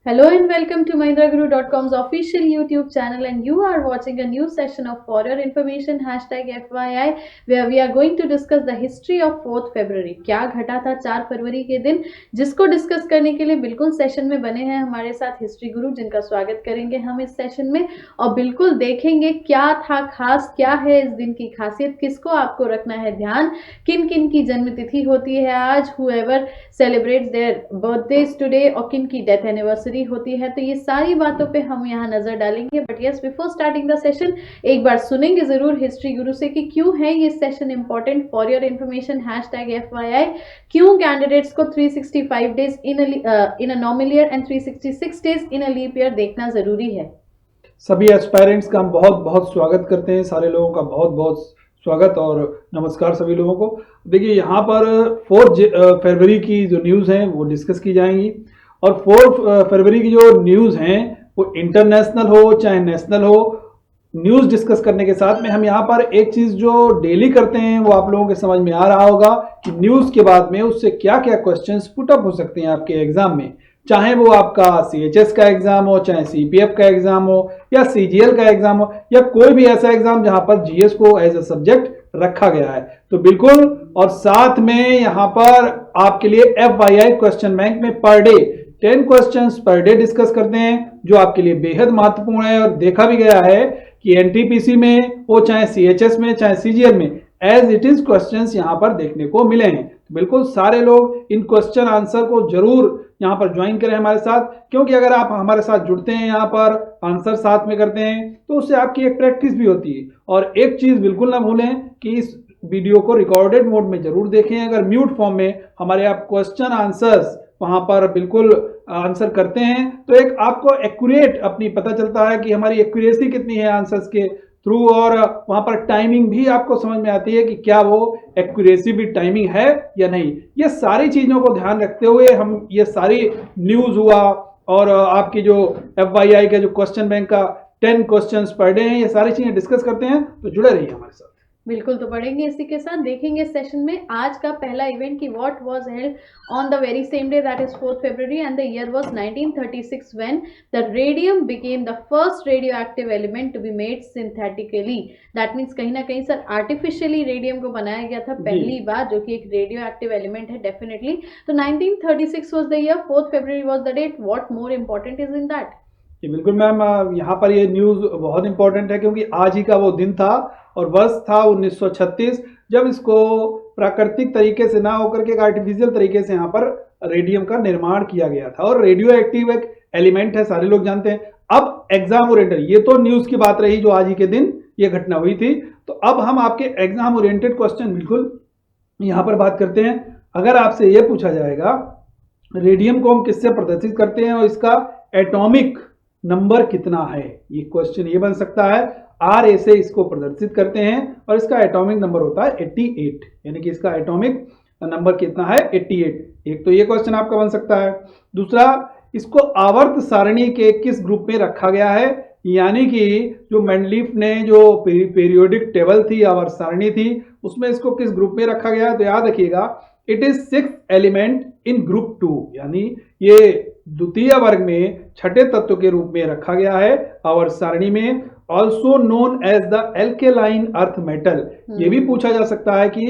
Hello and welcome to MahindraGuru.com's official YouTube channel, and you are watching a new session of For Your Information #FYI where we are going to discuss the history of 4th February। क्या घटा था 4 फरवरी के दिन, जिसको discuss करने के लिए बिल्कुल सेशन में बने हैं हमारे साथ हिस्ट्री गुरु, जिनका स्वागत करेंगे हम इस सेशन में और बिल्कुल देखेंगे क्या था खास, क्या है इस दिन की खासियत, किसको आपको रखना है ध्यान, किन किन की जन्मतिथि होती है आज, whoever celebrates their birthdays today, और किन की डेथ एनिवर्सरी होती है। तो ये सारी बातों पे हम यहाँ नजर डालेंगे। But yes, before starting the session एक बार सुनेंगे जरूर हिस्ट्री गुरु से कि क्यों है ये session important. For your information #FYI, क्यों कैंडिडेट्स को 365 days in a normal year and 366 days in a leap year देखना जरूरी है। सभी एस्पायरेंट्स का हम बहुत बहुत स्वागत करते हैं। सारे लोगों का बहुत बहुत स्वागत और नमस्कार सभी लोगों को। देखिए, यहाँ पर 4 फरवरी की जो न्यूज़ हैं वो डिस्कस की जाएंगी, और 4 फरवरी की जो न्यूज़ हैं वो इंटरनेशनल हो चाहे नेशनल हो, न्यूज़ डिस्कस करने के साथ में हम यहाँ पर एक चीज़ जो डेली करते हैं वो आप लोगों के समझ में आ रहा होगा कि न्यूज़ के बाद में उससे क्या क्या क्वेश्चंस पुटअप हो सकते हैं आपके एग्जाम में, चाहे वो आपका CHS का एग्जाम हो, चाहे CPF का एग्जाम हो, या CGL का एग्जाम हो, या कोई भी ऐसा एग्जाम जहां पर GS को एज ए सब्जेक्ट रखा गया है। तो बिल्कुल, और साथ में यहाँ पर आपके लिए FYI क्वेश्चन बैंक में per day 10 questions per day discuss करते हैं, जो आपके लिए बेहद महत्वपूर्ण है। और देखा भी गया है कि NTPC में हो, चाहे CHS में, चाहे CGL में, एज इट इज क्वेश्चंस यहाँ पर देखने को मिले हैं। तो बिल्कुल सारे लोग इन क्वेश्चन आंसर को जरूर यहाँ पर ज्वाइन करें हमारे साथ, क्योंकि अगर आप हमारे साथ जुड़ते हैं, यहाँ पर आंसर साथ में करते हैं, तो उससे आपकी एक प्रैक्टिस भी होती है। और एक चीज बिल्कुल ना भूलें कि इस वीडियो को रिकॉर्डेड मोड में जरूर देखें। अगर म्यूट फॉर्म में हमारे आप क्वेश्चन आंसर्स वहां पर बिल्कुल आंसर करते हैं तो एक आपको एक्यूरेट अपनी पता चलता है कि हमारी एक्यूरेसी कितनी है आंसर्स के थ्रू, और वहां पर टाइमिंग भी आपको समझ में आती है कि क्या वो एक्यूरेसी भी टाइमिंग है या नहीं। ये सारी चीजों को ध्यान रखते हुए हम ये सारी न्यूज हुआ और आपकी जो FYI का जो क्वेश्चन बैंक का 10 क्वेश्चंस पर डे हैं, ये सारी चीजें डिस्कस करते हैं। तो जुड़े रहिए हमारे साथ। बिल्कुल, तो पढ़ेंगे इसी के साथ। देखेंगे सेशन में आज का पहला इवेंट की what was held on the very same day, that is 4th February, and the year was 1936 when the radium became the first radioactive element to be made synthetically. That means कहीं ना कहीं sir artificially radium को बनाया गया था पहली बार, जो कि एक रेडियो एक्टिव एलिमेंट है डेफिनेटली। तो 1936 was the year, 4th February was the date. What more important is in that? जी बिल्कुल मैम, यहाँ पर ये न्यूज़ बहुत इंपॉर्टेंट है क्योंकि आज ही का वो दिन था और वर्ष था 1936, जब इसको प्राकृतिक तरीके से ना होकर के एक आर्टिफिशियल तरीके से यहाँ पर रेडियम का निर्माण किया गया था। और रेडियो एक्टिव एक एलिमेंट है, सारे लोग जानते हैं। अब एग्जाम ओरिएंटेड, ये तो न्यूज़ की बात रही जो आज ही के दिन ये घटना हुई थी। तो अब हम आपके एग्जाम ओरिएंटेड क्वेश्चन बिल्कुल यहाँ पर बात करते हैं। अगर आपसे ये पूछा जाएगा रेडियम को हम किससे प्रदर्शित करते हैं और इसका एटॉमिक नंबर कितना है, ये क्वेश्चन ये बन सकता है। RA से इसको प्रदर्शित करते हैं और इसका एटॉमिक नंबर होता है 88, यानी कि इसका एटॉमिक नंबर कितना है 88। एक तो ये क्वेश्चन आपका बन सकता है। दूसरा, इसको आवर्त सारणी के किस ग्रुप में रखा गया है, यानी कि जो मेंडलीफ ने जो पीरियोडिक टेबल थी, आवर्त सारणी थी, उसमें इसको किस ग्रुप में रखा गया है। तो याद रखिएगा, it is 6th element in group 2, यानी ये द्वितीय वर्ग में छठे तत्व के रूप में रखा गया है आवर्त सारणी में। Also known as the alkaline earth metal, ये भी पूछा जा सकता है कि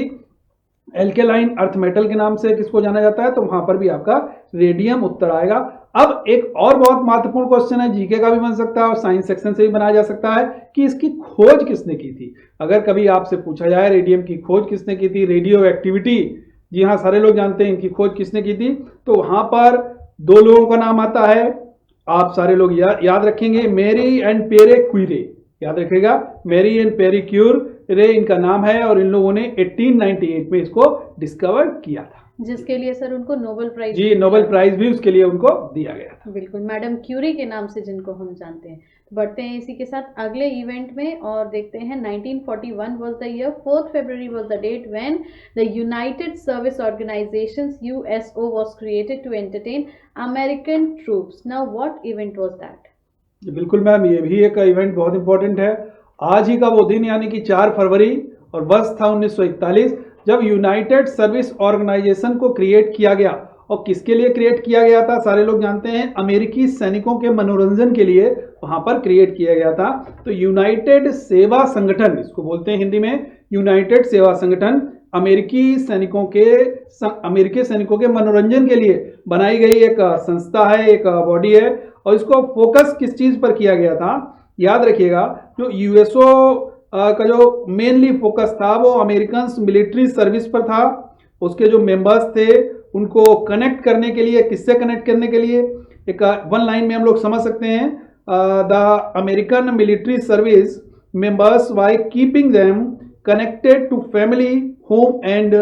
एल्केलाइन अर्थ मेटल के नाम से किसको जाना जाता है, तो वहां पर भी आपका रेडियम उत्तर आएगा। अब एक और बहुत महत्वपूर्ण क्वेश्चन है, जीके का भी बन सकता है और साइंस सेक्शन से भी बनाया जा सकता है, कि इसकी खोज किसने की थी। अगर कभी आपसे पूछा जाए रेडियम की खोज किसने की थी, रेडियो एक्टिविटी, जी हाँ सारे लोग जानते हैं इनकी खोज किसने की थी, तो वहां पर 2 लोगों का नाम आता है। आप सारे लोग याद रखेंगे, मेरी एंड पेरे क्यूरे, याद रखिएगा, मेरी एंड पेरे क्यूरे इनका नाम है, और इन लोगों ने 1898 में इसको डिस्कवर किया था, जिसके लिए सर उनको नोबेल प्राइज, जी नोबेल प्राइज भी उसके लिए उनको दिया गया था। बिल्कुल, मैडम क्यूरी के नाम से जिनको हम जानते हैं। बढ़ते हैं इसी के साथ अगले इवेंट में और देखते हैं 1941 was the year, 4th February was the date when the United Service Organizations USO was created to entertain American troops. Now what event was that? बिल्कुल मैम, ये भी एक इवेंट बहुत इंपॉर्टेंट है। आज ही का वो दिन यानी कि 4 फरवरी, और वर्ष था 1941, जब यूनाइटेड सर्विस ऑर्गेनाइजेशन को क्रिएट किया गया और किसके लिए क्रिएट किया गया था सारे लोग जानते हैं, अमेरिकी सैनिकों के मनोरंजन के लिए वहां पर क्रिएट किया गया था। तो यूनाइटेड सेवा संगठन इसको बोलते हैं हिंदी में, यूनाइटेड सेवा संगठन अमेरिकी सैनिकों के मनोरंजन के लिए बनाई गई एक संस्था है, एक बॉडी है। और इसको फोकस किस चीज पर किया गया था, याद रखिएगा, जो यूएसओ का जो मेनली फोकस था वो अमेरिकन मिलिट्री सर्विस पर था। उसके जो मेंबर्स थे उनको कनेक्ट करने के लिए, किससे कनेक्ट करने के लिए, एक वन लाइन में हम लोग समझ सकते हैं, the American military service members by keeping them connected to family, home and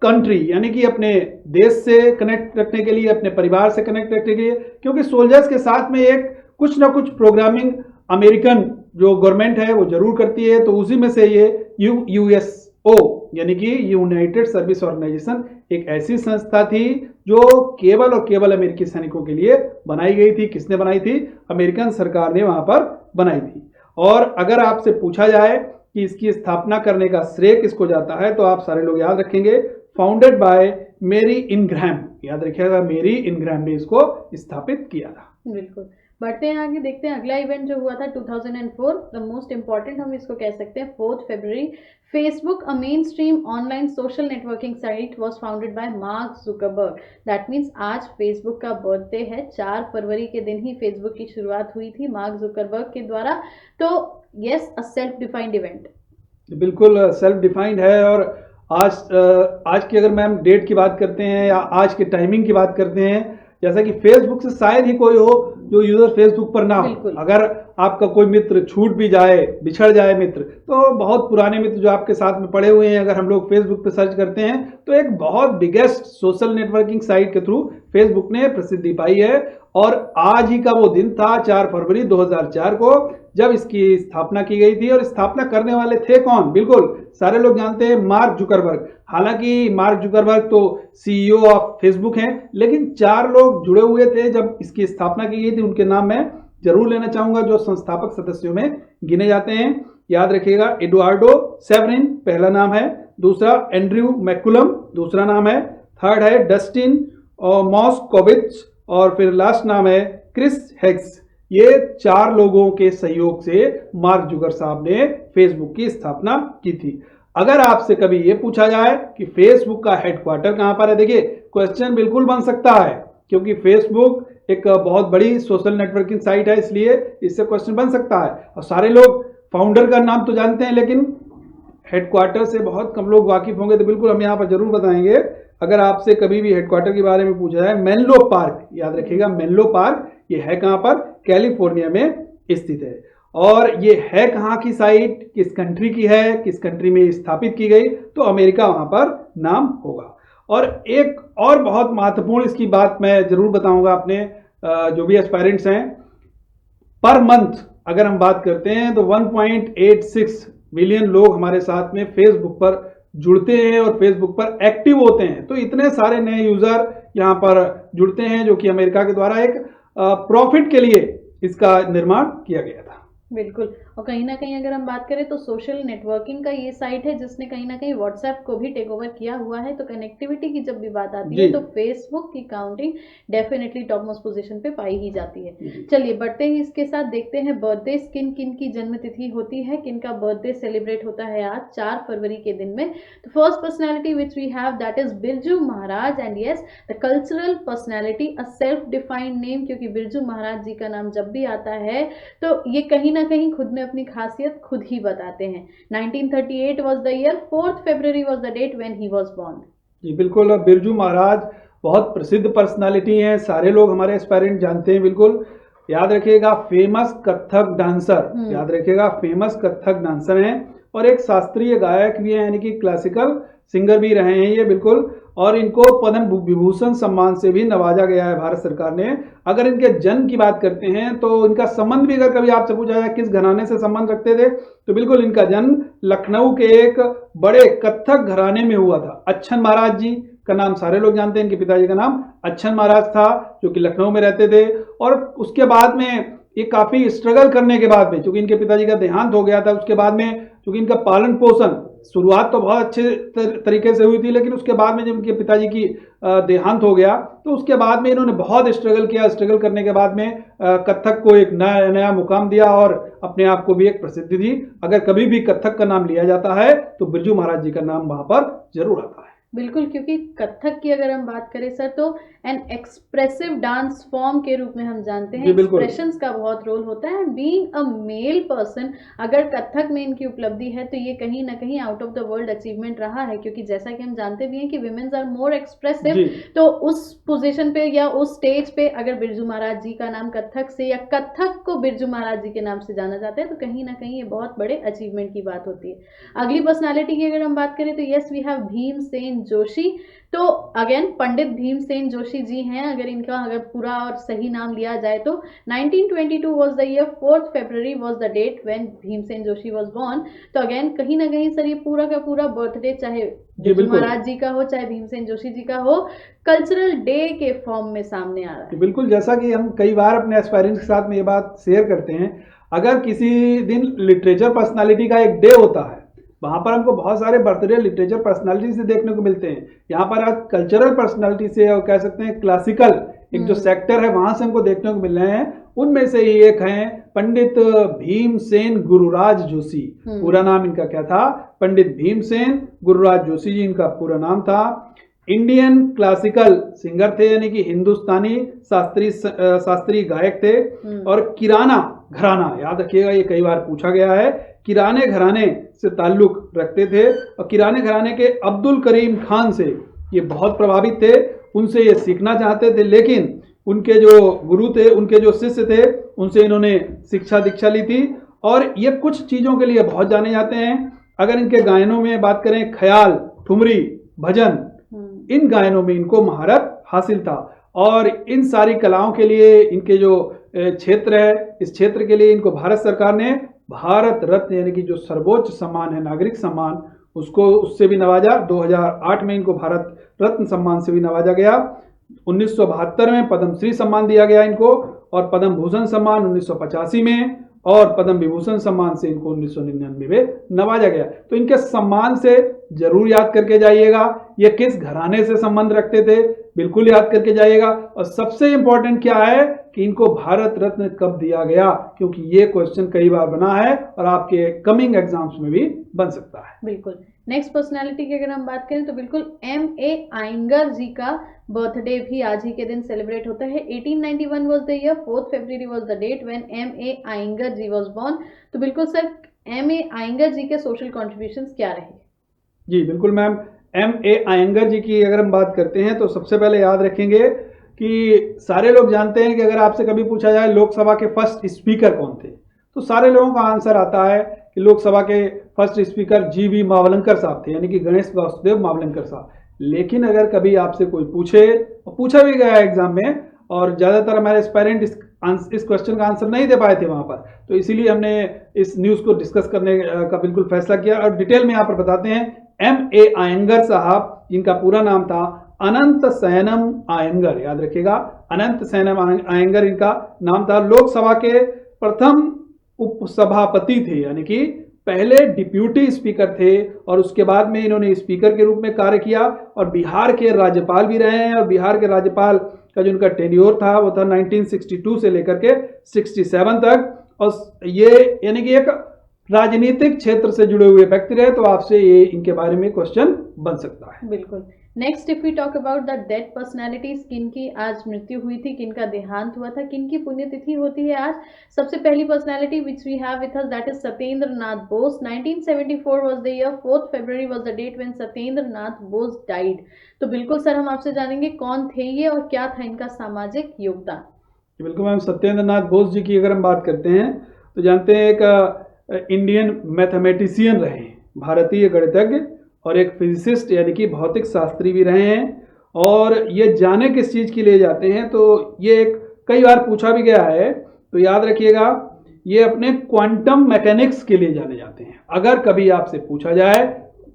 country, यानी कि अपने देश से कनेक्ट रखने के लिए, अपने परिवार से कनेक्ट रखने के लिए, क्योंकि सोल्जर्स के साथ में एक कुछ ना कुछ प्रोग्रामिंग अमेरिकन जो गवर्नमेंट है वो जरूर करती है। तो उसी में से ये यूएसओ यानी कि यूनाइटेड सर्विस ऑर्गेनाइजेशन एक ऐसी संस्था थी जो केवल और केवल अमेरिकी सैनिकों के लिए बनाई गई थी। किसने बनाई थी? अमेरिकन सरकार ने वहां पर बनाई थी। और अगर आपसे पूछा जाए कि इसकी स्थापना करने का श्रेय किसको जाता है, तो आप सारे लोग याद रखेंगे, फाउंडेड बाय मेरी इनग्रैम, याद रखिएगा, मेरी इनग्रैम ने इसको स्थापित किया था। बिल्कुल। बढ़ते हैं आगे, देखते हैं अगला इवेंट जो हुआ था 2004, द मोस्ट इंपॉर्टेंट हम इसको कह सकते हैं, 4 फरवरी। Facebook, a mainstream online social networking site, was founded by Mark Zuckerberg. That means आज फेसबुक का बर्थडे है, 4 फरवरी के दिन ही फेसबुक की शुरुआत हुई थी मार्क जुकरबर्ग के द्वारा। तो यस, अ सेल्फ डिफाइंड इवेंट। बिल्कुल सेल्फ डिफाइंड है। और आज की अगर मैम डेट की बात करते हैं या आज के टाइमिंग की बात करते हैं, जैसा कि फेसबुक से शायद ही कोई हो जो यूजर फेसबुक पर ना हो। अगर आपका कोई मित्र छूट भी जाए, बिछड़ जाए मित्र, तो बहुत पुराने मित्र जो आपके साथ में पड़े हुए हैं, अगर हम लोग फेसबुक पे सर्च करते हैं तो एक बहुत बिगेस्ट सोशल नेटवर्किंग साइट के थ्रू फेसबुक ने प्रसिद्धि पाई है। और आज ही का वो दिन था 4 फरवरी 2004 को, जब इसकी स्थापना की गई थी। और स्थापना करने वाले थे कौन? बिल्कुल सारे लोग जानते हैं, मार्क जुकरबर्ग। हालांकि मार्क जुकरबर्ग तो सीईओ ऑफ फेसबुक हैं, लेकिन 4 लोग जुड़े हुए थे जब इसकी स्थापना की गई थी। उनके नाम मैं जरूर लेना चाहूंगा जो संस्थापक सदस्यों में गिने जाते हैं। याद रखिएगा, एडुआर्डो सेवरिन पहला नाम है, दूसरा एंड्रयू मैकुलम दूसरा नाम है, थर्ड है डस्टिन और मॉस्कोविच, और फिर लास्ट नाम है क्रिस हेक्स। ये 4 लोगों के सहयोग से मार्क जुकर साहब ने फेसबुक की स्थापना की थी। अगर आपसे कभी ये पूछा जाए कि फेसबुक का हेडक्वार्टर कहां पर है, देखिए क्वेश्चन बिल्कुल बन सकता है, क्योंकि फेसबुक एक बहुत बड़ी सोशल नेटवर्किंग साइट है, इसलिए इससे क्वेश्चन बन सकता है। और सारे लोग फाउंडर का नाम तो जानते हैं, लेकिन हेडक्वार्टर से बहुत कम लोग वाकिफ होंगे, तो बिल्कुल हम यहाँ पर जरूर बताएंगे। अगर आपसे कभी भी हेडक्वार्टर के बारे में पूछा जाए, मेनलो पार्क, याद रखिएगा मेनलो पार्क, ये है कहां पर? कैलिफोर्निया में स्थित है। और ये है कहां की साइट, किस कंट्री की है, किस कंट्री में स्थापित की गई, तो अमेरिका वहां पर नाम होगा। और एक और बहुत महत्वपूर्ण इसकी बात मैं जरूर बताऊंगा अपने जो भी एस्पायरेंट्स हैं, पर मंथ अगर हम बात करते हैं तो 1.86 मिलियन लोग हमारे साथ में फेसबुक पर जुड़ते हैं और फेसबुक पर एक्टिव होते हैं। तो इतने सारे नए यूजर यहाँ पर जुड़ते हैं, जो कि अमेरिका के द्वारा एक प्रॉफिट के लिए इसका निर्माण किया गया था। बिल्कुल। और कहीं ना कहीं अगर हम बात करें तो सोशल नेटवर्किंग का ये साइट है जिसने कहीं ना कहीं व्हाट्सएप को भी टेक ओवर किया हुआ है। तो कनेक्टिविटी की जब भी बात आती है तो फेसबुक की counting definitely top most position पे पाई ही जाती है। चलिए बढ़ते ही इसके साथ देखते हैं बर्थडे, किन किन की जन्म तिथि होती है, किन का बर्थडे सेलिब्रेट होता है आज 4 फरवरी के दिन में। तो first personality which we have that is Birju Maharaj, and yes the cultural personality, a self defined name, क्योंकि बिरजू महाराज जी का नाम जब भी आता है तो ये कहीं ना कहीं खुद में अपनी खासियत खुद ही बताते हैं। 1938 was the year, 4th February was the date when he was born। जी बिल्कुल, बिरजू महाराज बहुत प्रसिद्ध पर्सनालिटी हैं, सारे लोग हमारे एस्पायरेंट जानते हैं। बिल्कुल याद रखिएगा, फेमस कथक डांसर, याद रखिएगा फेमस कथक डांसर हैं और एक शास्त्रीय गायक भी हैं, यानी कि क्लासिकल सिंगर भी रहे हैं ये। बिल्कुल, और इनको पद्म विभूषण सम्मान से भी नवाजा गया है भारत सरकार ने। अगर इनके जन्म की बात करते हैं तो इनका संबंध भी अगर कभी आपसे पूछा जाए किस घराने से संबंध रखते थे, तो बिल्कुल इनका जन्म लखनऊ के एक बड़े कथक घराने में हुआ था। अच्छन महाराज जी का नाम सारे लोग जानते हैं, इनके पिताजी का नाम अच्छन महाराज था, जो कि लखनऊ में रहते थे। और उसके बाद में ये काफी स्ट्रगल करने के बाद में, चूंकि इनके पिताजी का देहांत हो गया था, उसके बाद में चूंकि इनका पालन पोषण शुरुआत तो बहुत अच्छे तरीके से हुई थी, लेकिन उसके बाद में जब इनके पिताजी की देहांत हो गया तो उसके बाद में इन्होंने बहुत स्ट्रगल किया। स्ट्रगल करने के बाद में कथक को एक नया नया मुकाम दिया और अपने आप को भी एक प्रसिद्धि दी। अगर कभी भी कथक का नाम लिया जाता है तो बिरजू महाराज जी का नाम वहां पर जरूर आता है। बिल्कुल, क्योंकि कथक की अगर हम बात करें सर तो एन एक्सप्रेसिव डांस फॉर्म के रूप में हम जानते हैं, एक्सप्रेशंस का बहुत रोल होता है। बीइंग अ मेल पर्सन, अगर कथक में इनकी उपलब्धि है तो ये कहीं ना कहीं out of the world achievement रहा है, क्योंकि जैसा कि हम जानते भी हैं कि विमेन्स आर मोर एक्सप्रेसिव। तो उस पोजीशन पे या उस स्टेज पे अगर बिरजू महाराज जी का नाम कथक से या कथक को बिरजू महाराज जी के नाम से जाना जाता है तो कहीं ना कहीं ये बहुत बड़े अचीवमेंट की बात होती है। अगली पर्सनालिटी की अगर हम बात करें तो yes we have Bhimsen Joshi. तो अगेन पंडित भीमसेन जोशी जी हैं, अगर पूरा और सही नाम लिया जाए तो 1922 was the year, 4th February was the date when Bhimsen Joshi was born। तो अगेन कहीं ना कहीं सर ये पूरा का पूरा बर्थडे चाहे महाराज जी का हो चाहे भीमसेन जोशी जी का हो, कल्चरल डे के फॉर्म में सामने आ रहा है। बिल्कुल, जैसा कि हम कई बार अपने एस्पायरेंट्स के साथ में ये बात शेयर करते हैं, अगर किसी दिन लिटरेचर पर्सनालिटी का एक डे होता है वहां पर हमको बहुत सारे बर्थडे लिटरेचर पर्सनालिटी से देखने को मिलते हैं। यहाँ पर आज कल्चरल पर्सनालिटी से और कह सकते हैं क्लासिकल एक जो सेक्टर है वहां से हमको देखने को मिल रहे हैं। उनमें से ही एक हैं पंडित भीमसेन गुरुराज जोशी। पूरा नाम इनका क्या था? पंडित भीमसेन गुरुराज जोशी जी इनका पूरा नाम था। इंडियन क्लासिकल सिंगर थे, यानी कि हिंदुस्तानी शास्त्रीय गायक थे। और किराना घराना, याद रखिएगा ये कई बार पूछा गया है, किराने घराने से ताल्लुक रखते थे। और किराने घराने के अब्दुल करीम खान से ये बहुत प्रभावित थे, उनसे ये सीखना चाहते थे, लेकिन उनके जो गुरु थे, उनके जो शिष्य थे, उनसे इन्होंने शिक्षा दीक्षा ली थी। और ये कुछ चीज़ों के लिए बहुत जाने जाते हैं। अगर इनके गायनों में बात करें, ख्याल, ठुमरी, भजन, इन गायनों में इनको महारत हासिल था। और इन सारी कलाओं के लिए इनके जो क्षेत्र है, इस क्षेत्र के लिए इनको भारत सरकार ने भारत रत्न यानी कि जो सर्वोच्च सम्मान है, नागरिक सम्मान, उससे भी नवाजा। 2008 में इनको भारत रत्न सम्मान से भी नवाजा गया। 1972 में पद्मश्री सम्मान दिया गया इनको, और पद्म भूषण सम्मान 1985 में, और पद्म विभूषण सम्मान से इनको 1999 में नवाजा गया। तो इनके सम्मान से जरूर याद करके जाइएगा, ये किस घराने से संबंध रखते थे बिल्कुल याद करके जाइएगा। और सबसे इंपॉर्टेंट क्या है कि इनको भारत रत्न कब दिया गया, क्योंकि ये क्वेश्चन कई बार बना है और आपके कमिंग एग्जाम्स में भी बन सकता है। बिल्कुल। नेक्स्ट पर्सनालिटी की अगर हम बात करें तो बिल्कुल M.A. आयंगर जी का बर्थडे भी आज ही के दिन सेलिब्रेट होता है। 1891 was the year, 4th February was the date when M.A. Iyengar ji was born। तो बिल्कुल सर M.A. आयंगर जी के सोशल कॉन्ट्रीब्यूशंस क्या रहे? जी बिल्कुल मैम, M.A. आयंगर जी की अगर हम बात करते हैं तो सबसे पहले याद रखेंगे कि सारे लोग जानते हैं कि अगर आपसे कभी पूछा जाए लोकसभा के फर्स्ट स्पीकर कौन थे, तो सारे लोगों का आंसर आता है कि लोकसभा के फर्स्ट स्पीकर G.V. मावलंकर साहब थे, यानी कि गणेश वासुदेव मावलंकर साहब। लेकिन अगर कभी आपसे कोई पूछे, और पूछा भी गया एग्जाम में, और ज़्यादातर हमारे एस्पायरेंट इस क्वेश्चन का आंसर नहीं दे पाए थे वहाँ पर, तो इसीलिए हमने इस न्यूज़ को डिस्कस करने का बिल्कुल फैसला किया। और डिटेल में यहाँ पर बताते हैं। M.A. आयंगर साहब, जिनका पूरा नाम था अनंत सैनम आयंगर, याद रखिएगा, अनंत सैनम आयंगर इनका नाम था। लोकसभा के प्रथम उपसभापति थे, यानी कि पहले डिप्यूटी स्पीकर थे, और उसके बाद में इन्होंने स्पीकर के रूप में कार्य किया, और बिहार के राज्यपाल भी रहे हैं। और बिहार के राज्यपाल का जो उनका टेन्योर था वो था 1962 से लेकर के 67 तक। और ये यानी कि एक राजनीतिक क्षेत्र से जुड़े हुए व्यक्ति रहे, तो आपसे ये इनके बारे में क्वेश्चन बन सकता है। बिल्कुल। Next if we talk about the dead personalities, किनकी आज मृत्यु हुई थी, किनका देहांत हुआ था, किनकी पुण्यतिथि होती है आज। सबसे पहली personality which we have with us that is Satyendra Nath Bose. 1974 was the year, 4th February was the date when Satyendra Nath Bose died. तो बिल्कुल सर हम आपसे जानेंगे कौन थे ये और क्या था इनका सामाजिक योगदान। बिल्कुल मैम, सत्येंद्र नाथ बोस जी की अगर हम बात करते हैं तो जानते हैं एक इंडियन मैथमेटिशियन रहे, भारतीय गणितज्ञ, और एक फिजिसिस्ट यानी कि भौतिक शास्त्री भी रहे हैं। और ये जाने किस चीज़ के लिए जाते हैं, तो ये एक कई बार पूछा भी गया है, तो याद रखिएगा ये अपने क्वांटम मैकेनिक्स के लिए जाने जाते हैं। अगर कभी आपसे पूछा जाए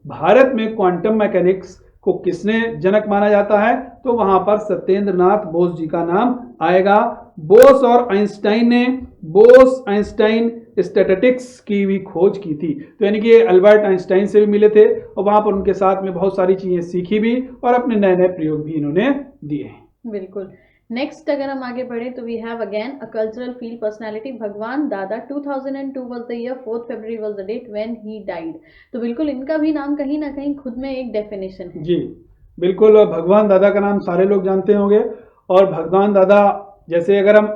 भारत में क्वांटम मैकेनिक्स को किसने जनक माना जाता है, तो वहां पर सत्येंद्र नाथ बोस जी का नाम आएगा। बोस और आइंस्टाइन ने बोस आइंस्टाइन स्टैटिस्टिक्स की भी खोज की थी, तो यानी कि अल्बर्ट आइंस्टाइन से भी मिले थे और वहां पर उनके साथ में बहुत सारी चीजें सीखी भी और अपने नए नए प्रयोग भी इन्होंने दिए हैं। बिल्कुल। नेक्स्ट अगर हम आगे बढ़े तो we have again a cultural field personality Bhagwan Dada. 2002 was the year, 4 February was the date when he died. तो बिल्कुल इनका भी नाम कहीं ना कहीं खुद में एक डेफिनेशन है। जी बिल्कुल, भगवान दादा का नाम सारे लोग जानते होंगे। और भगवान दादा, जैसे अगर हम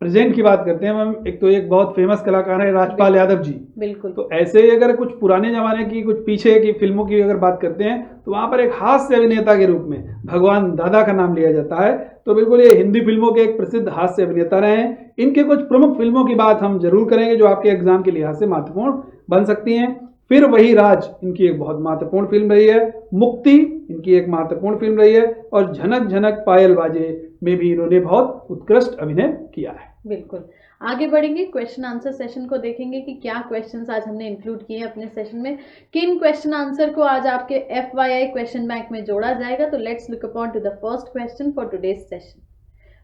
प्रेजेंट की बात करते हैं मैम, एक तो एक बहुत फेमस कलाकार है राजपाल यादव जी। बिल्कुल। तो ऐसे ही अगर कुछ पुराने जमाने की, कुछ पीछे की फिल्मों की अगर बात करते हैं तो वहां पर एक हास्य अभिनेता के रूप में भगवान दादा का नाम लिया जाता है। तो बिल्कुल ये हिंदी फिल्मों के एक प्रसिद्ध हास्य अभिनेता रहे हैं। इनके कुछ प्रमुख फिल्मों की बात हम जरूर करेंगे जो आपके एग्जाम के लिहाज से महत्वपूर्ण बन सकती हैं। फिर वही राज इनकी एक बहुत महत्वपूर्ण फिल्म रही है, मुक्ति इनकी एक महत्वपूर्ण फिल्म रही है, और झनक झनक पायल बाजे में भी इन्होंने बहुत उत्कृष्ट अभिनय किया है। बिल्कुल। आगे बढ़ेंगे, क्वेश्चन आंसर सेशन को देखेंगे कि क्या क्वेश्चंस आज हमने इंक्लूड किए हैं अपने सेशन में, किन क्वेश्चन आंसर को आज आपके FYI क्वेश्चन बैंक में जोड़ा जाएगा। तो let's look upon two the first question for today's session.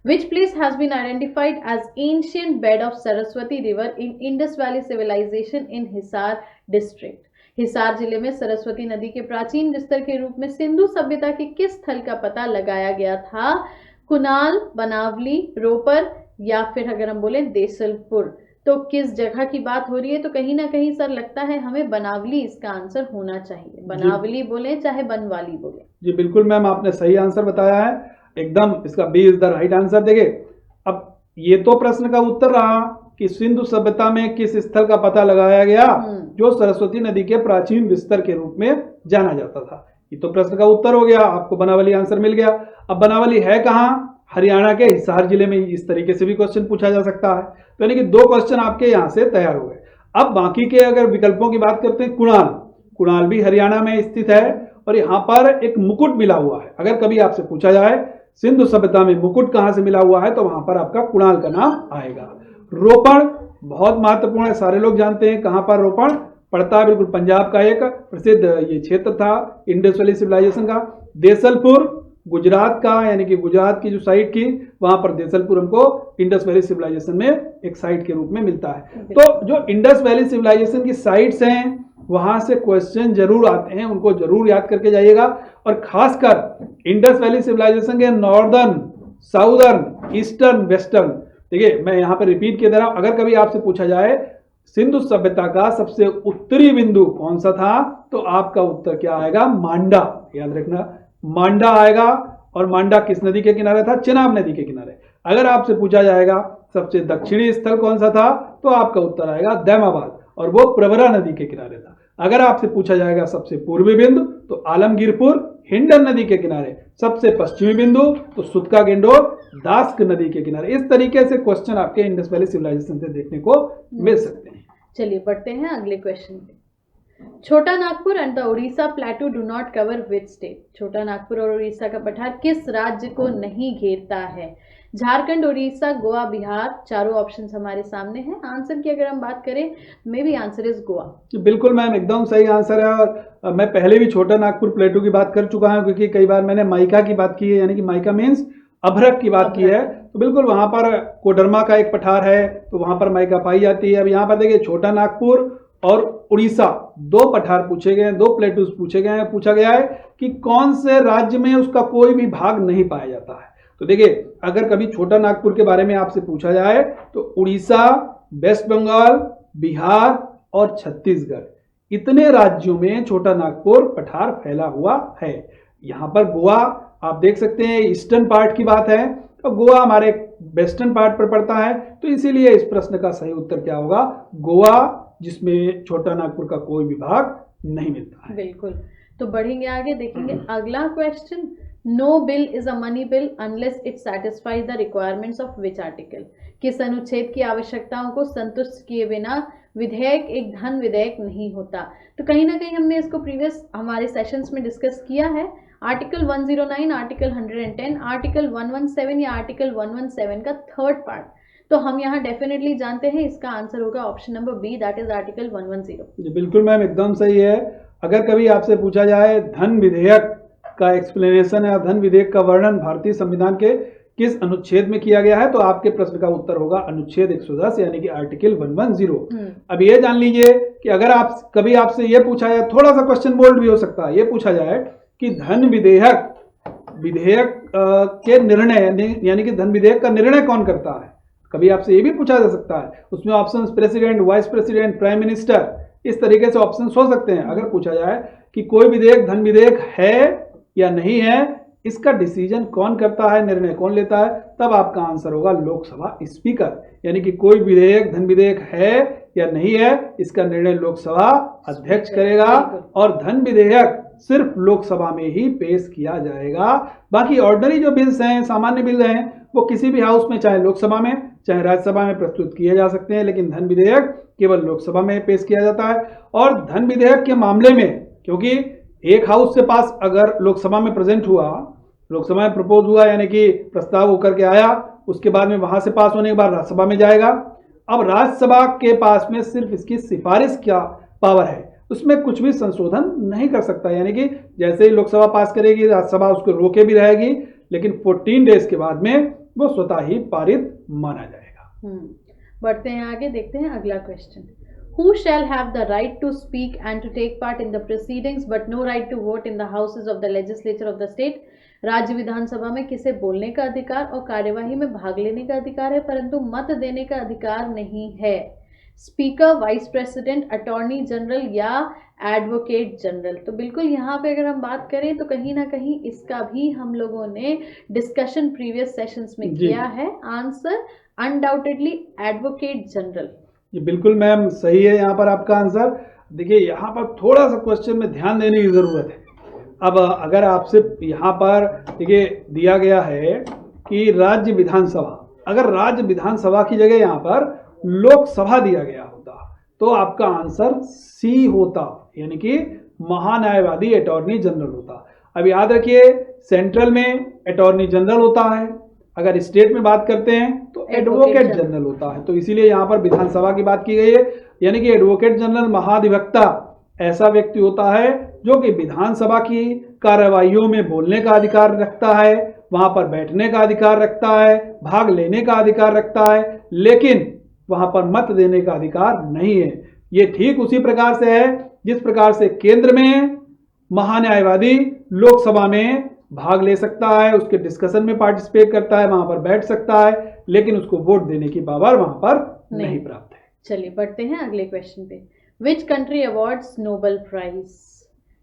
Which place has been identified as ancient bed of Saraswati River in Indus Valley Civilization in Hisar district? Hisar जिले में सरस्वती नदी के प्राचीन विस्तर के रूप में सिंधु सभ्यता के किस स्थल का पता लगाया गया था? कुनाल, बनावली, रोपर या फिर अगर हम बोले देसलपुर। तो किस जगह की बात हो रही है? तो कहीं ना कहीं सर लगता है हमें बनावली इसका आंसर होना चाहिए। बनावली बोले चाहे बनवाली बोले। जी बिल्कुल मैम, आपने सही आंसर बताया है, एकदम इसका B is the right answer. देखिए अब ये तो प्रश्न का उत्तर रहा कि सिंधु सभ्यता में किस स्थल का पता लगाया गया जो सरस्वती नदी के प्राचीन विस्तर के रूप में जाना जाता था। ये तो प्रश्न का उत्तर हो गया, आपको बनावली आंसर मिल गया। अब बनावली है कहाँ? हरियाणा के हिसार जिले में। इस तरीके से भी क्वेश्चन पूछा जा सकता है। तो यानी कि 2 क्वेश्चन आपके यहाँ से तैयार हो गए। अब बाकी के अगर विकल्पों की बात करते हैं, कुणाल, कुणाल भी हरियाणा में स्थित है और यहाँ पर एक मुकुट मिला हुआ है। अगर कभी आपसे पूछा जाए सिंधु सभ्यता में मुकुट कहाँ से मिला हुआ है तो वहां पर आपका कुणाल का नाम आएगा। रोपण बहुत महत्वपूर्ण है, सारे लोग जानते हैं कहां पर रोपण पड़ता है। बिल्कुल पंजाब का एक प्रसिद्ध ये क्षेत्र था इंडस वैली सिविलाइजेशन का। देसलपुर गुजरात का, यानी कि गुजरात की जो साइट की, वहां पर देसलपुर हमको इंडस वैली सिविलाइजेशन में एक साइट के रूप में मिलता है। तो जो इंडस वैली सिविलाइजेशन की साइट्स हैं वहां से क्वेश्चन जरूर आते हैं, उनको जरूर याद करके जाइएगा। और खासकर इंडस वैली सिविलाइजेशन के नॉर्दर्न, साउदर्न, ईस्टर्न, वेस्टर्न। देखिए मैं यहां पर रिपीट किया दे रहा हूं, अगर कभी आपसे पूछा जाए सिंधु सभ्यता का सबसे उत्तरी बिंदु कौन सा था तो आपका उत्तर क्या आएगा? मांडा। याद रखना, मांडा आएगा। और मांडा किस नदी के किनारे था? चेनाब नदी के किनारे। अगर आपसे पूछा जाएगा सबसे दक्षिणी स्थल कौन सा था तो आपका उत्तर आएगा दैमाबाद, और वो प्रवरा नदी के किनारे था। अगर आपसे पूछा जाएगा सबसे पूर्वी बिंदु तो आलमगीरपुर हिंडन नदी के किनारे। सबसे पश्चिमी बिंदु तो सुतका गेंडोर दास्क नदी के किनारे। इस तरीके से क्वेश्चन आपके इंडस वैली सिविलाइजेशन से देखने को मिल सकते हैं। चलिए बढ़ते हैं अगले क्वेश्चन पे। छोटा Nagpur and the Orissa प्लेटू do not cover which state? छोटा नागपुर और उड़ीसा का पठार किस राज्य को नहीं घेरता है? झारखंड, उड़ीसा, गोवा, बिहार। चारों ऑप्शंस हमारे सामने हैं। आंसर की अगर हम बात करें, may be answer is Goa. बिल्कुल मैम, एकदम सही आंसर है। और मैं पहले भी छोटा नागपुर प्लेटू की बात कर चुका हूं, क्योंकि कई बार मैंने माइका की बात की है, यानी कि माइका मीन्स अभ्रक की बात की है। तो बिल्कुल वहां पर कोडरमा का एक पठार है, तो वहां पर माइका पाई जाती है। अब यहाँ पर देखिए छोटा नागपुर और उड़ीसा 2 पठार पूछे गए हैं, 2 प्लेटूज पूछे गए हैं। पूछा गया है कि कौन से राज्य में उसका कोई भी भाग नहीं पाया जाता है। तो देखिए अगर कभी छोटा नागपुर के बारे में आपसे पूछा जाए तो उड़ीसा, वेस्ट बंगाल, बिहार और छत्तीसगढ़, इतने राज्यों में छोटा नागपुर पठार फैला हुआ है। यहाँ पर गोवा आप देख सकते हैं ईस्टर्न पार्ट की बात है, तो गोवा हमारे वेस्टर्न पार्ट पर पड़ता है। तो इसीलिए इस प्रश्न का सही उत्तर क्या होगा? गोवा, जिसमें छोटा नागपुर का कोई भी भाग नहीं मिलता है। बिल्कुल। तो बढ़ेंगे आगे, देखेंगे अगला question. No bill is a money bill unless it satisfies the requirements of which article? किस अनुच्छेद की आवश्यकताओं को संतुष्ट किए बिना विधेयक एक धन विधेयक नहीं होता? तो कहीं ना कहीं हमने इसको प्रीवियस हमारे सेशंस में डिस्कस किया है। आर्टिकल 109, आर्टिकल 110, आर्टिकल 117 या आर्टिकल 117 का थर्ड पार्ट। तो हम यहाँ डेफिनेटली जानते हैं इसका आंसर होगा option number B, that is article 110। जी बिल्कुल मैम, एकदम सही है। अगर कभी आपसे पूछा जाए धन विधेयक का एक्सप्लेनेशन है, धन विधेयक का वर्णन भारतीय संविधान के किस अनुच्छेद में किया गया है? तो आपके प्रश्न का उत्तर होगा अनुच्छेद 110 यानी कि आर्टिकल 110। अब ये जान लीजिए कि अगर आप कभी आपसे ये पूछा जाए, थोड़ा सा क्वेश्चन बोल्ड भी हो सकता है, ये पूछा जाए कि धन विधेयक के निर्णय यानी कि धन विधेयक का निर्णय कौन करता है, कभी आपसे ये भी पूछा जा सकता है। उसमें option president, vice president, prime minister, इस तरीके से ऑप्शन हो सकते हैं। अगर पूछा जाए कि कोई विधेयक धन विधेयक है या नहीं है, इसका डिसीजन कौन करता है, निर्णय कौन लेता है, तब आपका आंसर होगा लोकसभा स्पीकर। यानी कि कोई विधेयक धन विधेयक है या नहीं है, इसका निर्णय लोकसभा अध्यक्ष करेगा और धन विधेयक सिर्फ लोकसभा में ही पेश किया जाएगा। बाकी ऑर्डिनरी जो बिल्स हैं, सामान्य बिल हैं, वो किसी भी हाउस में, चाहे लोकसभा में चाहे राज्यसभा में प्रस्तुत किए जा सकते हैं, लेकिन धन विधेयक केवल लोकसभा में पेश किया जाता है। और धन विधेयक के मामले में, क्योंकि एक हाउस से पास अगर लोकसभा में प्रेजेंट हुआ, लोकसभा में प्रपोज हुआ यानी कि प्रस्ताव होकर के आया, उसके बाद में वहां से पास होने के बाद राज्यसभा में जाएगा। अब राज्यसभा के पास में सिर्फ इसकी सिफारिश क्या पावर है, उसमें कुछ भी संशोधन नहीं कर सकता। यानी कि जैसे ही लोकसभा पास करेगी, राज्यसभा उसको रोके भी रहेगी, लेकिन 14 डेज के बाद में वो स्वतः ही पारित माना जाएगा। बढ़ते हैं आगे, देखते हैं अगला question. Who shall have the right to speak and to take part in the proceedings but no right to vote in the houses of the legislature of the state? राज्य विधानसभा में किसे बोलने का अधिकार और कार्यवाही में भाग लेने का अधिकार है, परंतु मत देने का अधिकार नहीं है। Speaker, vice president, attorney general या एडवोकेट जनरल। तो बिल्कुल यहाँ पे अगर हम बात करें तो कहीं ना कहीं इसका भी हम लोगों ने डिस्कशन प्रीवियस सेशंस में किया है। Answer undoubtedly advocate general. ये बिल्कुल मैम सही है यहाँ पर आपका आंसर। देखिए यहाँ पर थोड़ा सा क्वेश्चन में ध्यान देने की जरूरत है। अब अगर आपसे यहाँ पर देखिए दिया गया है कि राज्य विधानसभा, अगर राज्य विधानसभा की जगह यहाँ पर लोकसभा दिया गया होता तो आपका आंसर सी होता, यानी कि महान्यायवादी अटॉर्नी जनरल होता। अब याद रखिए सेंट्रल में अटॉर्नी जनरल होता है, अगर स्टेट में बात करते हैं तो एडवोकेट जनरल होता है। तो इसीलिए यहाँ पर विधानसभा की बात की गई है, यानी कि एडवोकेट जनरल महाधिवक्ता ऐसा व्यक्ति होता है जो कि विधानसभा की कार्यवाहियों में बोलने का अधिकार रखता है, वहां पर बैठने का अधिकार रखता है, भाग लेने का अधिकार रखता है, लेकिन वहां पर मत देने का अधिकार नहीं है। ये ठीक उसी प्रकार से है जिस प्रकार से केंद्र में महान्यायवादी लोकसभा में भाग ले सकता है, उसके डिस्कशन में पार्टिसिपेट करता है, वहां पर बैठ सकता है, लेकिन उसको वोट देने की पावर वहां पर नहीं प्राप्त है। चलिए बढ़ते हैं अगले क्वेश्चन पे। Which country awards Nobel prize?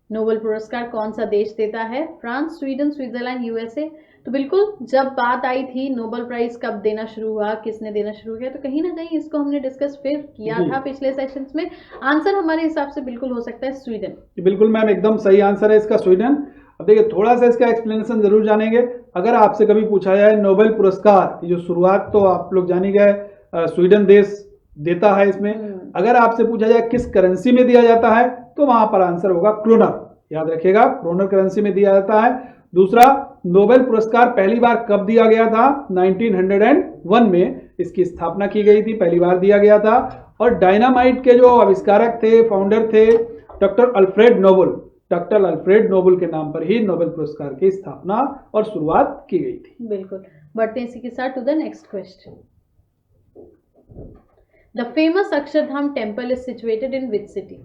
Nobel पुरस्कार कौन सा देश देता है? France, Sweden, Switzerland, USA. तो बिल्कुल जब बात आई थी नोबेल प्राइज कब देना शुरू हुआ, किसने देना शुरू किया, तो कहीं ना कहीं इसको हमने डिस्कस फिर किया था पिछले सेशंस में। आंसर हमारे हिसाब से बिल्कुल हो सकता है स्वीडन। बिल्कुल मैम एकदम सही आंसर है इसका, स्वीडन। अब देखिए थोड़ा सा इसका एक्सप्लेनेशन जरूर जानेंगे। अगर आपसे कभी पूछा जाए नोबेल पुरस्कार की जो शुरुआत तो आप लोग जानी गए स्वीडन देश देता है इसमें, अगर आपसे पूछा जाए किस करेंसी में दिया जाता है तो वहां पर आंसर होगा क्रोनर। याद रखिएगा क्रोनर करेंसी में दिया जाता है। दूसरा, नोबेल पुरस्कार पहली बार कब दिया गया था? 1901 में इसकी स्थापना की गई थी, पहली बार दिया गया था। और डायनामाइट के जो आविष्कारक थे, फाउंडर थे doctor Alfred Nobel, doctor Alfred Nobel के नाम पर ही नोबेल पुरस्कार की स्थापना और शुरुआत की गई थी। बिल्कुल। बढ़ते हैं इसी के साथ to the next question. The famous Akshardham temple is situated in which city?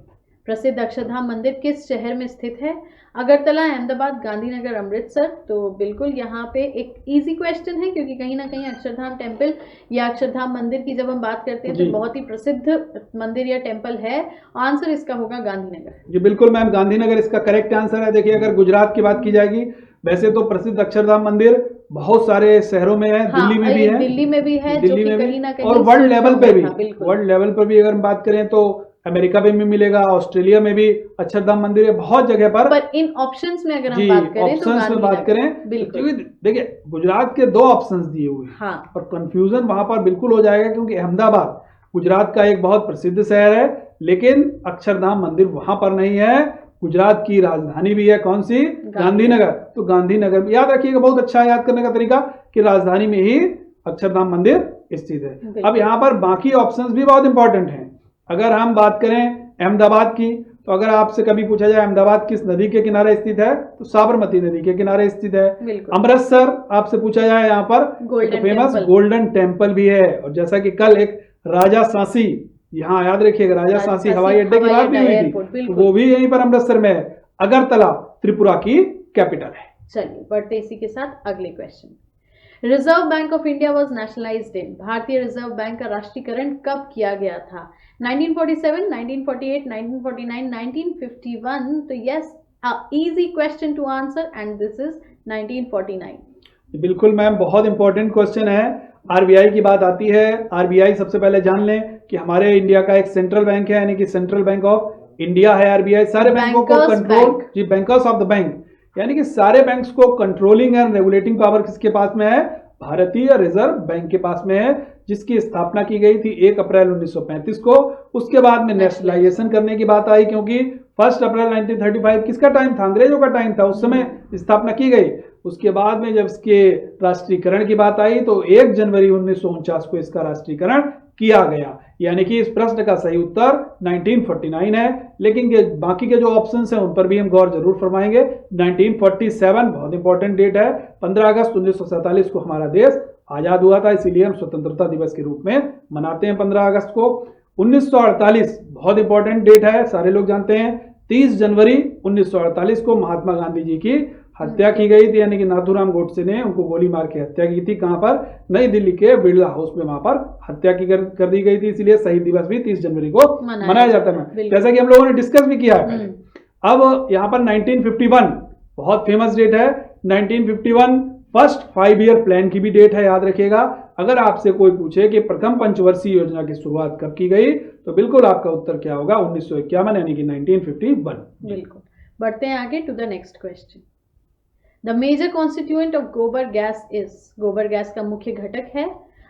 प्रसिद्ध अक्षरधाम मंदिर किस शहर में स्थित है? अगरतला, अहमदाबाद, गांधीनगर, अमृतसर। तो बिल्कुल यहाँ पे एक इजी क्वेश्चन है, क्योंकि कहीं ना कहीं अक्षरधाम टेम्पल या अक्षरधाम मंदिर की जब हम बात करते हैं तो बहुत ही प्रसिद्ध मंदिर या टेम्पल है। आंसर इसका होगा गांधीनगर। जी बिल्कुल मैम, गांधीनगर इसका करेक्ट आंसर है। देखिए अगर गुजरात की बात की जाएगी, वैसे तो प्रसिद्ध अक्षरधाम मंदिर बहुत सारे शहरों में है, हाँ, दिल्ली में भी है, दिल्ली में भी है, दिल्ली में कहीं ना कहीं और वर्ल्ड लेवल पे भी, वर्ल्ड लेवल पर भी अगर हम बात करें तो अमेरिका में भी मिलेगा, ऑस्ट्रेलिया में भी अक्षरधाम मंदिर है, बहुत जगह पर इन ऑप्शंस में अगर हम बात करें ऑप्शंस में बात करें, क्योंकि देखिए गुजरात के 2 ऑप्शंस दिए हुए हैं, हाँ, और कंफ्यूजन वहां पर बिल्कुल हो जाएगा, क्योंकि अहमदाबाद गुजरात का एक बहुत प्रसिद्ध शहर है, लेकिन अक्षरधाम मंदिर वहां पर नहीं है। गुजरात की राजधानी भी है कौन सी? गांधीनगर। तो गांधीनगर याद रखिएगा, बहुत अच्छा याद करने का तरीका कि राजधानी में ही अक्षरधाम मंदिर स्थित है। अब यहाँ पर बाकी ऑप्शंस भी बहुत इंपॉर्टेंट हैं। अगर हम बात करें अहमदाबाद की तो अगर आपसे कभी पूछा जाए अहमदाबाद किस नदी के किनारे स्थित है, तो साबरमती नदी के किनारे स्थित है। बिल्कुल। अमृतसर आपसे पूछा जाए यहाँ पर, गोल्डन तो फेमस टेम्पल। गोल्डन टेम्पल भी है। और जैसा कि कल एक राजा सांसी, यहाँ याद रखिएगा राजा सांसी हवाई अड्डे की बात भी हुई थी, तो वो भी यहीं पर अमृतसर में है। अगरतला त्रिपुरा की कैपिटल है। चलिए बढ़ते इसी के साथ अगले question. Reserve Bank of India was nationalised in, भारतीय रिजर्व बैंक का राष्ट्रीयकरण कब किया गया था? 1947, 1948, 1949, 1951। तो yes, easy question to answer and this is 1949। बिल्कुल मैम, बहुत इंपॉर्टेंट क्वेश्चन है। आरबीआई की बात आती है, आरबीआई सबसे पहले जान लें कि हमारे इंडिया का एक सेंट्रल बैंक है, यानी कि सेंट्रल बैंक ऑफ इंडिया है आरबीआई। सारे बैंकों को कंट्रोल, जी बैंकर्स ऑफ द बैंक, यानी कि सारे बैंक्स को कंट्रोलिंग एंड रेगुलेटिंग पावर किसके पास में है? भारतीय रिजर्व बैंक के पास में है, जिसकी स्थापना की गई थी 1 अप्रैल 1935 को। उसके बाद में नेशनलाइजेशन करने की बात आई, क्योंकि 1 अप्रैल 1935 किसका टाइम था? अंग्रेजों का टाइम था, उस समय स्थापना की गई। उसके बाद में जब इसके राष्ट्रीयकरण की बात आई तो 1 जनवरी 1949 को इसका राष्ट्रीयकरण किया गया, यानी कि इस प्रश्न का सही उत्तर 1949 है। लेकिन बाकी के जो ऑप्शंस हैं उन पर भी हम गौर जरूर फरमाएंगे। 1947 बहुत इंपॉर्टेंट डेट है। 15 अगस्त 1947 को हमारा देश आजाद हुआ था, इसीलिए हम स्वतंत्रता दिवस के रूप में मनाते हैं 15 अगस्त को। 1948 बहुत इंपॉर्टेंट डेट है, सारे लोग जानते हैं। 30 जनवरी 1948 को महात्मा गांधी जी की हत्या की गई थी, यानी कि नाथूराम गोडसे ने उनको गोली मार के हत्या की थी। कहां पर? नई दिल्ली के बिरला हाउस में, वहां पर हत्या की कर दी गई थी। इसलिए शहीद दिवस भी 30 जनवरी को मनाया जाता है, जैसा कि हम लोगों ने डिस्कस भी किया है। अब यहाँ पर 1951 बहुत फेमस डेट है। 1951 फर्स्ट 5 ईयर प्लान की भी डेट है, याद रखिएगा। अगर आपसे कोई पूछे कि प्रथम पंचवर्षीय योजना की शुरुआत कब की गई, तो बिल्कुल आपका उत्तर क्या होगा? 1951, यानी कि 1951। बिल्कुल। बढ़ते हैं आगे to the next question. The major constituent of गोबर गैस इज, गोबर गैस का मुख्य घटक है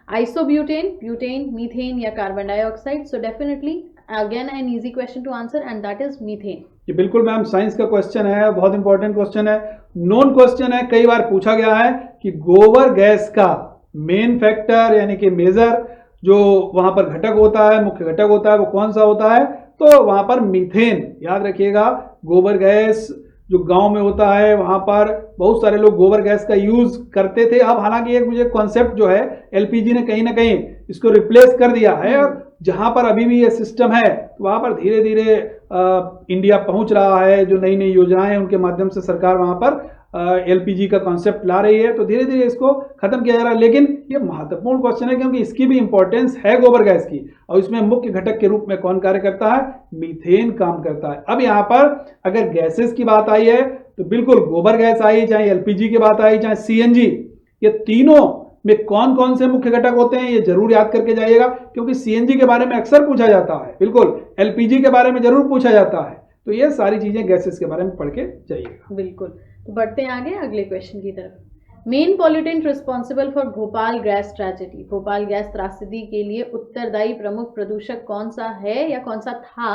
आइसोब्यूटेन, ब्यूटेन, मीथेन या carbon dioxide. So definitely again an easy question to answer and that is methane. ये बिल्कुल मैम साइंस का क्वेश्चन है, बहुत इंपॉर्टेंट क्वेश्चन है, नोन क्वेश्चन है। कई बार पूछा गया है कि गोबर गैस का मेन फैक्टर, यानी कि मेजर जो वहां पर घटक होता है, मुख्य घटक होता है, वो कौन सा होता है? तो वहां पर मीथेन, याद रखिएगा। गोबर गैस जो गांव में होता है, वहां पर बहुत सारे लोग गोबर गैस का यूज करते थे। अब हालांकि एक मुझे कॉन्सेप्ट जो है एलपीजी ने कहीं ना कहीं इसको रिप्लेस कर दिया है, और जहां पर अभी भी ये सिस्टम है वहां पर धीरे धीरे इंडिया पहुंच रहा है। जो नई नई योजनाएं हैं उनके माध्यम से सरकार वहां पर एलपीजी का कॉन्सेप्ट ला रही है, तो धीरे धीरे इसको खत्म किया जा रहा है। लेकिन ये महत्वपूर्ण क्वेश्चन है, क्योंकि इसकी भी इंपॉर्टेंस है गोबर गैस की, और इसमें मुख्य घटक के रूप में कौन कार्य करता है? मीथेन काम करता है। अब यहाँ पर अगर गैसेस की बात आई है, तो बिल्कुल गोबर गैस आई, चाहे एलपीजी की बात आई, चाहे सीएनजी, ये तीनों में कौन कौन से मुख्य घटक होते हैं ये जरूर याद करके जाइएगा, क्योंकि सीएनजी के बारे में अक्सर पूछा जाता है, बिल्कुल एलपीजी के बारे में जरूर पूछा जाता है। तो ये सारी चीजें गैसेस के बारे में पढ़ के जाइएगा। बिल्कुल। तो बढ़ते हैं आगे अगले क्वेश्चन की तरफ। Main pollutant responsible for Bhopal gas tragedy, Bhopal gas त्रासदी के लिए उत्तरदायी प्रमुख प्रदूषक कौन सा है या कौन सा था?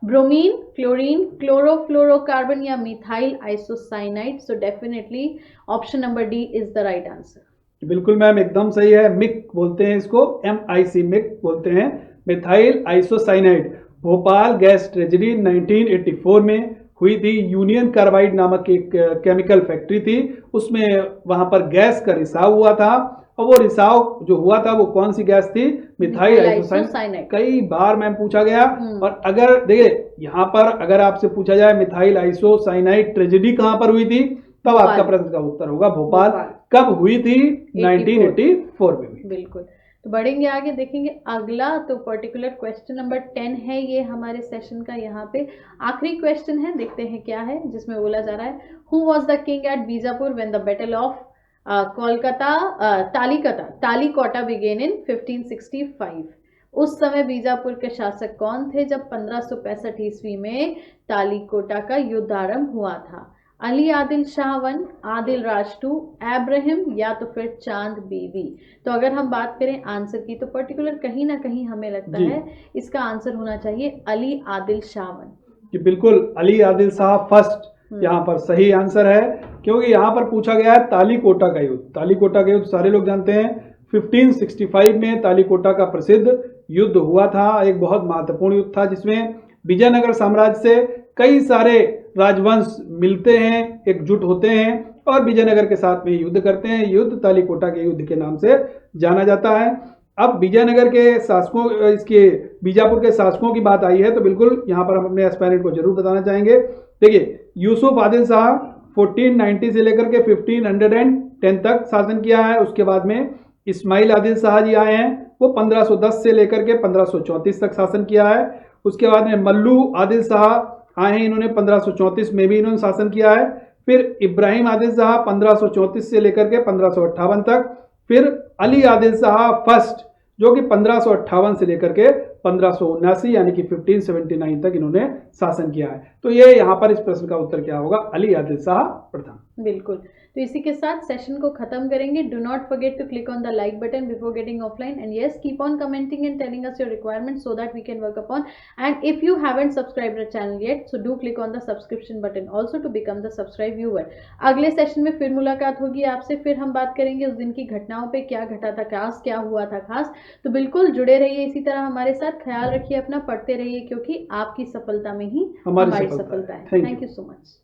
ब्रोमीन, क्लोरीन, क्लोरोफ्लोरोकार्बन या methyl isocyanide. So definitely option number D is the right answer. बिल्कुल मैम, एकदम सही है। मिक बोलते हैं इसको, MIC मिक बोलते हैं, methyl isocyanide. Bhopal gas tragedy 1984 में हुई थी। यूनियन कार्बाइड नामक एक केमिकल फैक्ट्री थी, उसमें वहां पर गैस का रिसाव हुआ था, और वो रिसाव जो हुआ था वो कौन सी गैस थी? Methyl isocyanide. कई बार मैम पूछा गया। और अगर देखिए यहाँ पर अगर आपसे पूछा जाए मिथाइल आइसोसाइनाइड ट्रेजेडी कहां पर हुई थी, तब आपका प्रश्न का उत्तर होगा भोपाल। कब हुई थी? 1984 में हुई। बिल्कुल। तो बढ़ेंगे आगे, देखेंगे अगला। तो पर्टिकुलर क्वेश्चन नंबर 10 है ये हमारे सेशन का, यहाँ पे आखिरी क्वेश्चन है, देखते हैं क्या है, जिसमें बोला जा रहा है who was the king at Bijapur when the battle of Talikota began in 1565। उस समय बीजापुर के शासक कौन थे जब 1565 ईस्वी में तालीकोटा का युद्ध आरंभ हुआ था? अली आदिल शाह 1, आदिल राज 2, अब्राहिम या तो फिर चांद बीबी। तो अगर हम बात करें आंसर की, तो पर्टिकुलर कहीं ना कहीं हमें लगता है इसका आंसर होना चाहिए अली आदिल शाह 1। बिल्कुल, अली आदिल शाह फर्स्ट यहाँ पर सही आंसर है, क्योंकि यहाँ पर पूछा गया है तालीकोटा का युद्ध। तालीकोटा का युद्ध सारे लोग जानते हैं, 1565 में तालीकोटा का प्रसिद्ध युद्ध हुआ था। एक बहुत महत्वपूर्ण युद्ध था, जिसमें विजयनगर साम्राज्य से कई सारे राजवंश मिलते हैं, एकजुट होते हैं और विजयनगर के साथ में युद्ध करते हैं। युद्ध तालीकोटा के युद्ध के नाम से जाना जाता है। अब विजयनगर के शासकों, इसके बीजापुर के शासकों की बात आई है तो बिल्कुल यहाँ पर हम अपने एस्पायरेंट को जरूर बताना चाहेंगे। देखिए, यूसुफ आदिल शाह 1490 से लेकर के 1510 तक शासन किया है। उसके बाद में इस्माइल आदिल शाह जी आए हैं, वो 1510 से लेकर के 1534 तक शासन किया है। उसके बाद में मल्लू आदिल शाह आए हैं, इन्होंने 1534 में भी इन्होंने शासन किया है। फिर इब्राहिम आदिल शाह 1534 से लेकर के 1558 तक। फिर अली आदिल शाह फर्स्ट, जो कि 1558 से लेकर के 1579 यानी कि 1579 तक इन्होंने शासन किया है। तो ये यहाँ पर इस प्रश्न का उत्तर क्या होगा? अली आदिल शाह प्रथम। बिल्कुल। तो इसी के साथ सेशन को खत्म करेंगे। Do not forget to click on the like button before getting offline, and yes, keep on commenting and telling us your requirement so that we can work upon. And if you haven't subscribed the channel yet, so do click on the subscription button also to become the subscribe viewer. अगले session में फिर मुलाकात होगी आपसे, फिर हम बात करेंगे उस दिन की घटनाओं पे, क्या घटा था खास, क्या हुआ था खास। तो बिल्कुल जुड़े रहिए इसी तरह हमारे साथ। ख्याल रखिए अपना, पढ़ते रहिए, क्योंकि आपकी सफलता में ही हमारी सफलता है। Thank you so much.